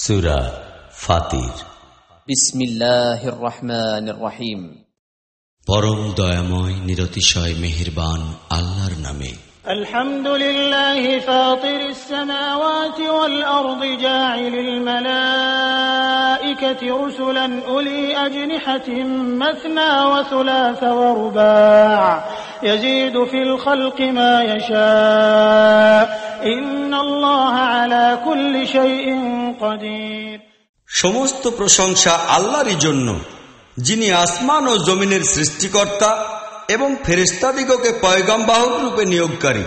সূরা ফাতির। বিসমিল্লাহির রহমানির রহিম। পরম দয়াময় নিরতিশয় মেহেরবান আল্লাহর নামে। আলহামদুলিল্লাহি ফাতিরিস সামাওয়াতি ওয়াল আরদি জাইলিল মালাইকাতি রুসুলান উলি আজনিহাতিন মাসনা ওয়া সুলাসা ওয়া রুবা' ইয়াজিদু ফিল খালকি মা ইয়াশা ইন্নাল্লাহা আলা কুল্লি শাইইন কাদির। সমস্ত প্রশংসা আল্লাহরই জন্য, যিনি আসমান ও জমিনের সৃষ্টিকর্তা এবং ফেরেশতাদিগকে পয়গম্বর রূপে নিয়োগকারী,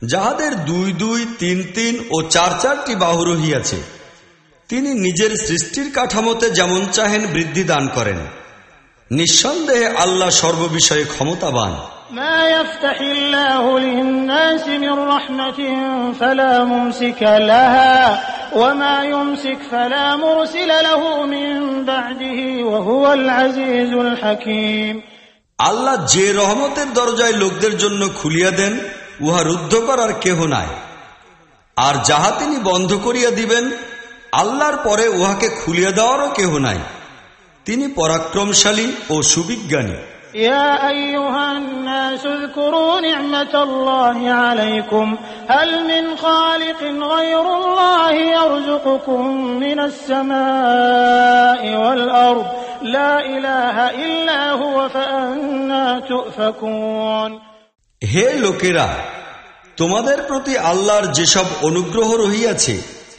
যাহাদের 2 2, 3 3 ও 4 4টি বাহু রহিয়াছে। তিনি নিজের সৃষ্টির কাঠামোতে যেমন চাহেন বৃদ্ধি দান করেন। নিঃসন্দেহে আল্লাহ সর্ববিষয়ে ক্ষমতাবান। মা ইফতাহিল্লাহু লিন-নাসি মির রাহমাতিন ফালা মুমসিকা লাহা ওয়া মা ইউমসিক ফালা মুরসিলা লাহু মিন বা'দিহি ওয়া হুয়াল আজিজুল হাকীম। আল্লাহ যে রহমতের দরজায় লোকদের জন্য খুলিয়া দেন, উহা রুদ্ধ করার কেহ নাই, আর যাহা তিনি বন্ধ করিয়া দিবেন, আল্লাহর পরে উহাকে খুলিয়া দেওয়ারও কেহ নাই। তিনি পরাক্রমশালী ও সুবিজ্ঞানী। ইয়া আইয়ুহান নাসু যকুরু নি'মাতাল্লাহি আলাইকুম হাল মিন খালিকিন গায়রুল্লাহি ইয়ারযুকুকুম মিনাস সামাই ওয়াল আরদ লা ইলাহা ইল্লা হুয়া ফাআন্না তুফাকুন। হে লোকেরা, তোমাদের প্রতি আল্লাহর যেসব অনুগ্রহ রহিয়াছে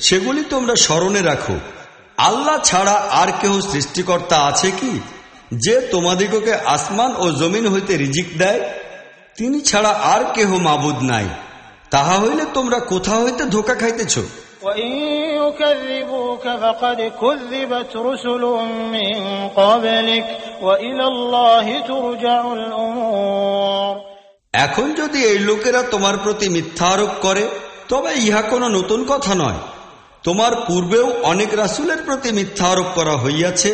সেগুলি তোমরা স্মরণে রাখো। আল্লাহ ছাড়া আর কেহ সৃষ্টিকর্তা আছে কি, যে তোমাদিগকে আসমান ও জমিন হইতে রিজিক দেয়? তিনি ছাড়া আর কেহ মাবুদ নাই। তাহা হইলে তোমরা কোথা হইতে ধোঁকা খাইতেছ? এখন যদি এই লোকেরা তোমার প্রতি মিথ্যা আরোপ করে, তবে ইহা কোনো নতুন কথা নয়। তোমার পূর্বেও অনেক রাসূলের প্রতি মিথ্যা আরোপ করা হইয়াছে,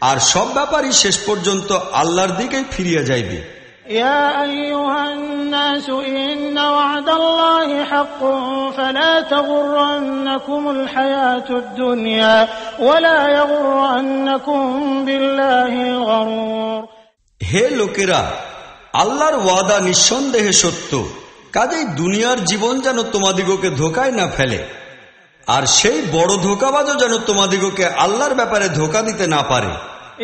আর সব ব্যাপারই শেষ পর্যন্ত আল্লাহর দিকেই ফিরিয়া যাইবে। ইয়া আইয়ুহান নাসু ইন্না ওয়া'দাল্লাহি হাক্কুন ফালা তাগুররান্নাকুমুল হায়াতুদ দুনিয়া ওয়া লা ইয়াগুররান্নাকুম বিল্লাহিল গরুর। হে লোকেরা, আল্লাহর ওয়াদা নিঃসন্দেহে সত্য, কাজেই দুনিয়ার জীবন যেন তোমাদিগকে ধোঁকায় না ফেলে, আর সেই বড় ধোঁকাবাজও যেন তোমাদিগকে আল্লাহর ব্যাপারে ধোঁকা দিতে না পারে।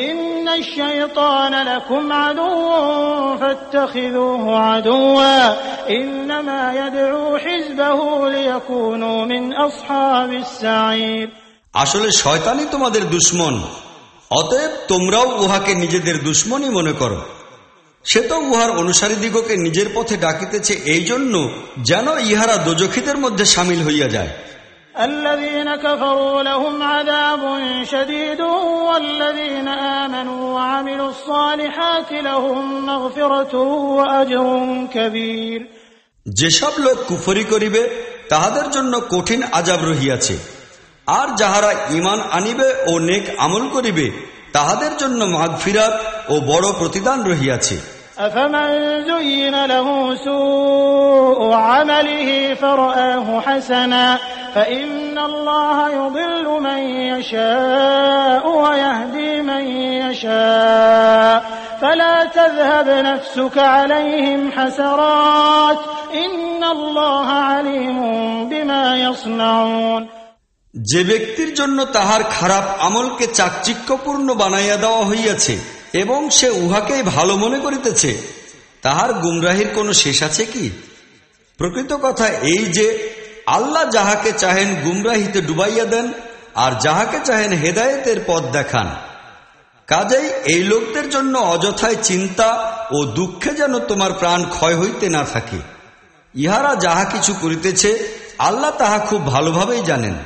ইন্নাশ শাইতানা লাকুম আদুউন ফাত্তাখিযুহু আদুওয়া ইন্নামা ইয়াদউ হিজবাহু লিয়াকুনু মিন আসহাবিস সাঈর। আসলে শয়তানই তোমাদের দুশমন, অতএব তোমরাও উহাকে নিজেদের দুশমনই মনে করো। সে তো উহার অনুসারীদিগকে নিজের পথে ডাকিতেছে এই জন্য যেন ইহারা দোজখীদের মধ্যে শামিল হইয়া যায়। الذين كفروا لهم عذاب شديد والذين آمنوا وعملوا الصالحات لهم مغفرة وأجر كبير। যেসব লোক কুফরি করিবে তাহাদের জন্য কঠিন আযাব রহিয়াছে, আর যাহারা ঈমান আনিবে ও নেক আমল করিবে তাহাদের জন্য মাগফিরাত ও বড় প্রতিদান রহিয়াছে। أفمن زين له سوء عمله فرآه حسنا فإن الله يضل من يشاء ويهدي من يشاء فلا تذهب نفسك عليهم حسرات إن الله عليم بما يصنعون। যে ব্যক্তির জন্য তাহার খারাপ আমলকে চাকচিক্যপূর্ণ বানাইয়া দেওয়া হইয়াছে এবং সে উহাকেই ভালো মনে করিতেছে, তাহার গুমরাহির কোনো শেষ আছে কি? প্রকৃত কথা এই যে আল্লাহ যাহাকে চাহেন গুমরাহিতে ডুবাইয়া দেন, আর যাহাকে চাহেন হেদায়েতের পথ দেখান। কাজেই এই লোকদের জন্য অযথায় চিন্তা ও দুঃখে যেন তোমার প্রাণ ক্ষয় হইতে না থাকে। ইহারা যাহা কিছু করিতেছে আল্লাহ তাহা খুব ভালোভাবেই জানেন।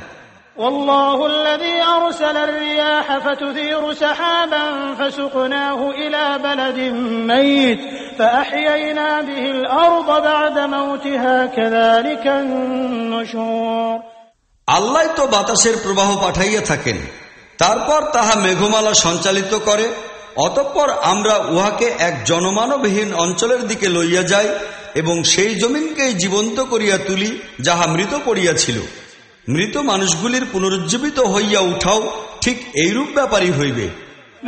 والله الذي أرسل الرياح فتثير سحابا فسقناه إلى بلد ميت فأحيينا به الأرض بعد موتها كذلك النشور। আল্লাহ তো বাতাসের প্রবাহ পাঠাইয়া থাকেন, তারপর তাহা মেঘমালা সঞ্চালিত করে, অতঃপর আমরা উহাকে এক জনমানবহীন অঞ্চলের দিকে লইয়া যাই এবং সেই জমিনকেই জীবন্ত করিয়া তুলি যাহা মৃত পড়িয়াছিল। মৃত মানুষগুলির পুনরুজ্জীবিত হইয়া উঠাও ঠিক এইরূপ ব্যাপারই হইবে।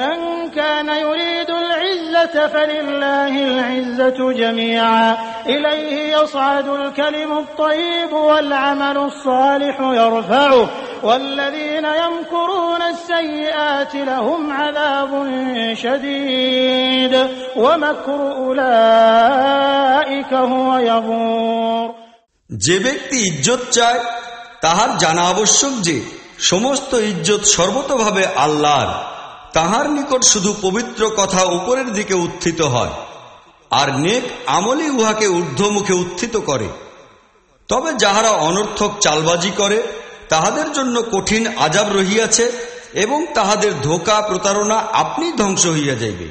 من كان يريد العزة فلله العزة جميعا إليه يصعد الكلم الطيب والعمل الصالح يرفعه والذين يمكرون السيئات لهم عذاب شديد ومكر أولئك هو يبور। যে ব্যক্তি ইজ্জত চায় তাহার জানা আবশ্যক যে সমস্ত ইজ্জত সর্বতভাবে আল্লাহর। তাহার নিকট শুধু পবিত্র কথা উপরের দিকে উত্থিত হয়, আর নেক আমলই উহাকে ঊর্ধ্বমুখে উত্থিত করে। তবে যাহারা অনর্থক চালবাজি করে তাহাদের জন্য কঠিন আযাব রহিয়াছে, এবং তাহাদের ধোঁকা প্রতারণা আপনি ধ্বংস হইয়া যাইবে।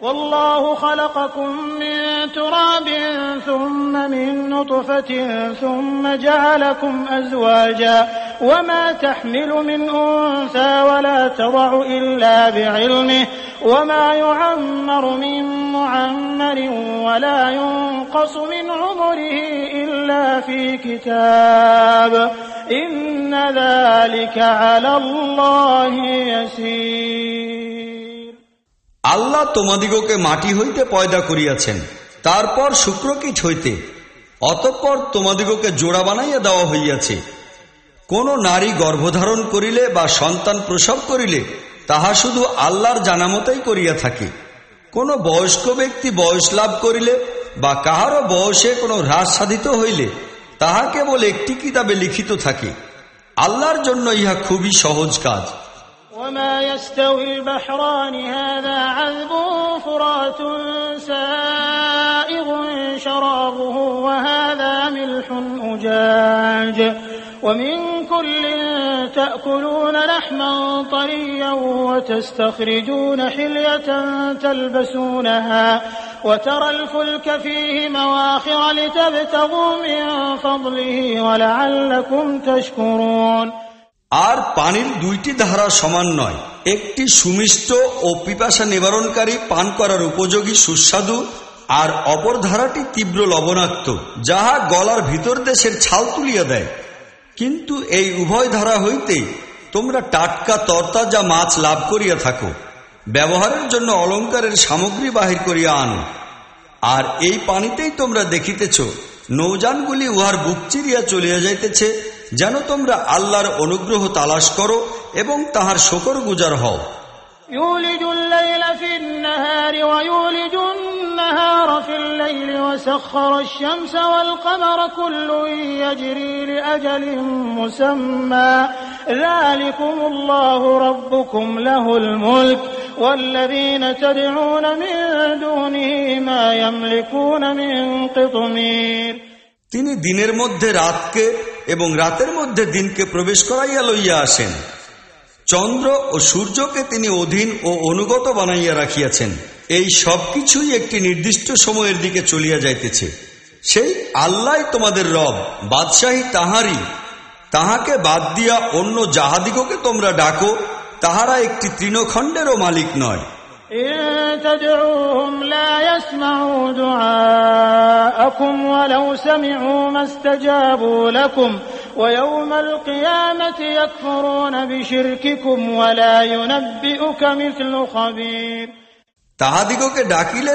والله خلقكم من تراب ثم من نطفة ثم جعلكم أزواجا وما تحمل من أنثى ولا تضع إلا بعلمه وما يعمر من معمر ولا ينقص من عمره إلا في كتاب إن ذلك على الله يسير। আল্লাহ তোমাদিগকে মাটি হইতে পয়দা করিয়াছেন, তারপর শুক্রকীট হইতে, অতঃপর তোমাদিগকে জোড়া বানাইয়া দেওয়া হইয়াছে। কোন নারী গর্ভধারণ করিলে বা সন্তান প্রসব করিলে তাহা শুধু আল্লাহর জানামতেই করিয়া থাকে। কোন বয়স্ক ব্যক্তি বয়স লাভ করিলে বা কাহারও বয়সে কোনো হ্রাস সাধিত হইলে তাহা কেবল একটি কিতাবে লিখিত থাকে। আল্লাহর জন্য ইহা খুবই সহজ কাজ। وما يستوي البحران هذا عذب فرات سائغ شرابه وهذا ملح أجاج ومن كل تأكلون لحما طريا وتستخرجون حلية تلبسونها وترى الفلك فيه مواخر لتبتغوا من فضله ولعلكم تشكرون। আর পানির দুইটি ধারা সমান নয়, একটি সুমিষ্ট ও পিপাসা নিবারণকারী, পান করার উপযোগী সুস্বাদু, আর অপর ধারাটি তীব্র লবণাক্ত, যাহা গলার ভিতর দেশের ছাল তুলিয়া দেয়। কিন্তু এই উভয় ধারা হইতে তোমরা টাটকা তরতাজা মাছ লাভ করিয়া থাকো, ব্যবহারের জন্য অলঙ্কারের সামগ্রী বাহির করিয়া আনো। আর এই পানিতেই তোমরা দেখিতেছ নৌযানগুলি উহার বুক চিরিয়া চলিয়া যাইতেছে, যেন তোমরা আল্লাহর অনুগ্রহ তালাশ করো এবং তাহার শুকর গুজার হও। يولج الليل في النهار ويولج النهار في الليل وسخر الشمس والقمر كل يجري لأجل مسمى ذلكم الله ربكم له الملك والذين تدعون من دونه ما يملكون من قطمير। তিনি দিনের মধ্যে রাতকে এবং রাতের মধ্যে দিনকে প্রবেশ করাইয়া লইয়া আসেন। চন্দ্র ও সূর্যকে তিনি অধীন ও অনুগত বানাইয়া রাখিয়াছেন। এই সব কিছুই একটি নির্দিষ্ট সময়ের দিকে চলিয়া যাইতেছে। সেই আল্লাহ তোমাদের রব, বাদশাহী তাহারই। তাহাকে বাদ দিয়া অন্য যাহাদিগকে তোমরা ডাকো, তাহারা একটি তৃণখণ্ডেরও মালিক নয়। إن تدعوهم لا يسمعوا دعاءكم ولو سمعوا ما استجابوا لكم ويوم القيامة يكفرون بشرككم ولا ينبئك مثل خبير। তাহাদিগকে ডাকিলে